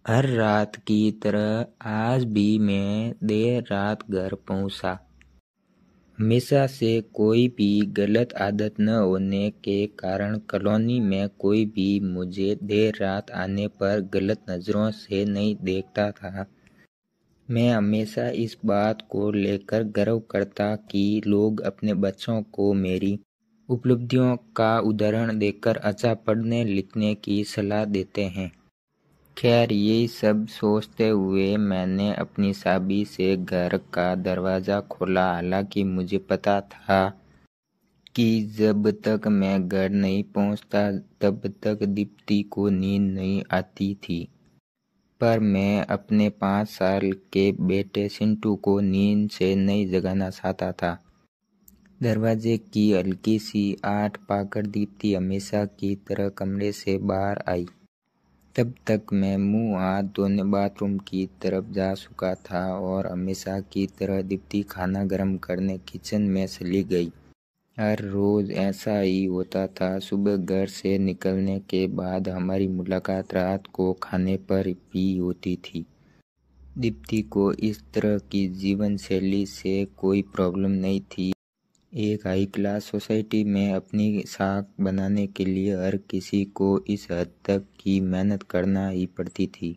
हर रात की तरह आज भी मैं देर रात घर पहुंचा। हमेशा से कोई भी गलत आदत न होने के कारण कॉलोनी में कोई भी मुझे देर रात आने पर गलत नज़रों से नहीं देखता था। मैं हमेशा इस बात को लेकर गर्व करता कि लोग अपने बच्चों को मेरी उपलब्धियों का उदाहरण देकर अच्छा पढ़ने लिखने की सलाह देते हैं। खैर, यही सब सोचते हुए मैंने अपनी चाबी से घर का दरवाज़ा खोला। हालांकि मुझे पता था कि जब तक मैं घर नहीं पहुंचता तब तक दीप्ति को नींद नहीं आती थी, पर मैं अपने 5 साल के बेटे चिंटू को नींद से नहीं जगाना चाहता था। दरवाजे की हल्की सी आहट पाकर दीप्ति हमेशा की तरह कमरे से बाहर आई। तब तक मैं मुंह हाथ धोने बाथरूम की तरफ जा चुका था और हमेशा की तरह दीप्ति खाना गर्म करने किचन में चली गई। हर रोज़ ऐसा ही होता था। सुबह घर से निकलने के बाद हमारी मुलाकात रात को खाने पर भी होती थी। दीप्ति को इस तरह की जीवन शैली से कोई प्रॉब्लम नहीं थी। एक हाई क्लास सोसाइटी में अपनी साख बनाने के लिए हर किसी को इस हद तक की मेहनत करना ही पड़ती थी।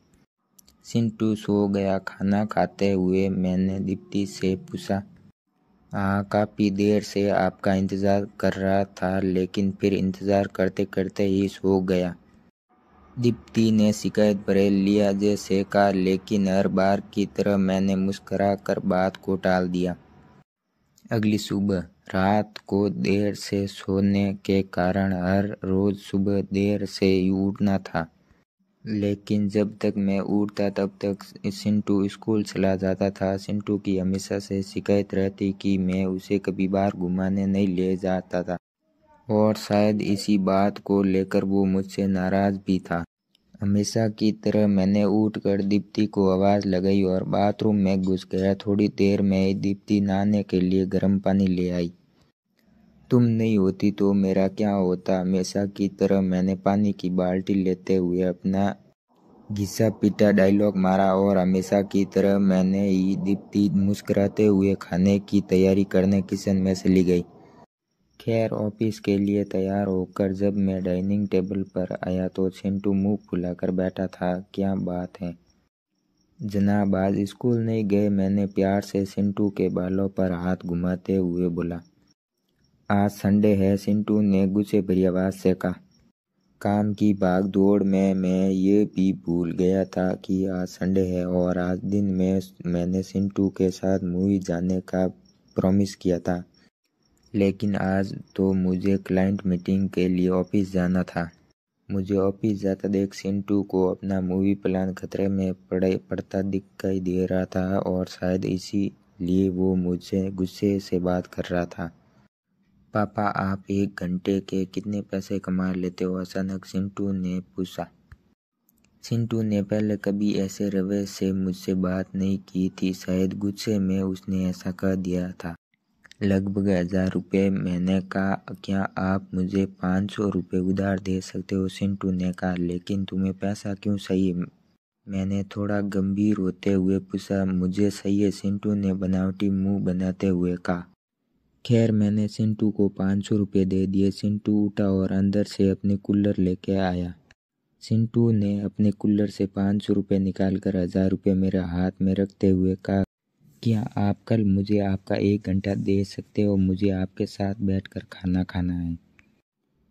चिंटू सो गया। खाना खाते हुए मैंने दीप्ति से पूछा, हाँ, काफ़ी देर से आपका इंतज़ार कर रहा था, लेकिन फिर इंतज़ार करते करते ही सो गया। दीप्ति ने शिकायत भरे लिहाजे से कहा, लेकिन हर बार की तरह मैंने मुस्कुरा कर बात को टाल दिया। अगली सुबह रात को देर से सोने के कारण हर रोज़ सुबह देर से ही उठना था, लेकिन जब तक मैं उठता तब तक चिंटू स्कूल चला जाता था। चिंटू की हमेशा से शिकायत रहती कि मैं उसे कभी बाहर घुमाने नहीं ले जाता था और शायद इसी बात को लेकर वो मुझसे नाराज़ भी था। हमेशा की तरह मैंने उठकर दीप्ति को आवाज़ लगाई और बाथरूम में घुस गया। थोड़ी देर में ही दीप्ति नहाने के लिए गर्म पानी ले आई। तुम नहीं होती तो मेरा क्या होता। हमेशा की तरह मैंने पानी की बाल्टी लेते हुए अपना घिसा पीटा डायलॉग मारा और हमेशा की तरह मैंने ही दीप्ति मुस्कुराते हुए खाने की तैयारी करने किचन में चली गई। खैर, ऑफिस के लिए तैयार होकर जब मैं डाइनिंग टेबल पर आया तो चिंटू मुंह फुलाकर बैठा था। क्या बात है जनाब, आज स्कूल नहीं गए? मैंने प्यार से चिंटू के बालों पर हाथ घुमाते हुए बोला। आज संडे है, चिंटू ने गुस्से भरी आवाज़ से कहा। काम की भाग दौड़ में मैं ये भी भूल गया था कि आज संडे है और आज दिन में मैंने चिंटू के साथ मूवी जाने का प्रॉमिस किया था, लेकिन आज तो मुझे क्लाइंट मीटिंग के लिए ऑफिस जाना था। मुझे ऑफिस जाता देख चिंटू को अपना मूवी प्लान खतरे में पड़ता दिखाई दे रहा था और शायद इसीलिए वो मुझसे गुस्से से बात कर रहा था। पापा, आप 1 घंटे के कितने पैसे कमा लेते हो? अचानक चिंटू ने पूछा। चिंटू ने पहले कभी ऐसे रवैये से मुझसे बात नहीं की थी। शायद गुस्से में उसने ऐसा कह दिया था। लगभग 1000 रुपये। मैंने कहा, क्या आप मुझे 500 रुपये उधार दे सकते हो? चिंटू ने कहा, लेकिन तुम्हें पैसा क्यों चाहिए? मैंने थोड़ा गंभीर होते हुए पूछा। मुझे चाहिए, चिंटू ने बनावटी मुंह बनाते हुए कहा। खैर, मैंने चिंटू को 500 रुपये दे दिए। चिंटू उठा और अंदर से अपने कूलर लेके आया। चिंटू ने अपने कूलर से 500 रुपये निकालकर 1000 रुपये मेरे हाथ में रखते हुए कहा, क्या आप कल मुझे आपका 1 घंटा दे सकते हो? मुझे आपके साथ बैठकर खाना खाना है।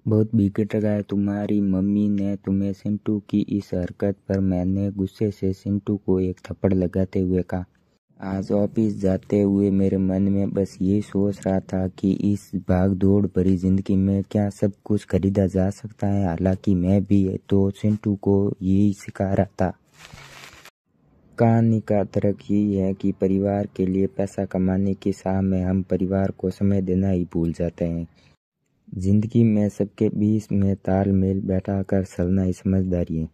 बहुत बिगड़ रहा है तुम्हारी मम्मी ने तुम्हें। चिंटू की इस हरकत पर मैंने गुस्से से चिंटू को एक थप्पड़ लगाते हुए कहा। आज ऑफिस जाते हुए मेरे मन में बस ये सोच रहा था कि इस भाग दौड़ भरी जिंदगी में क्या सब कुछ खरीदा जा सकता है। हालांकि मैं भी तो चिंटू को यही सिखा रहा था। कहानी का तर्क यही है कि परिवार के लिए पैसा कमाने की चाह में हम परिवार को समय देना ही भूल जाते हैं। जिंदगी में सबके बीच में तालमेल बैठाकर चलना ही समझदारी है।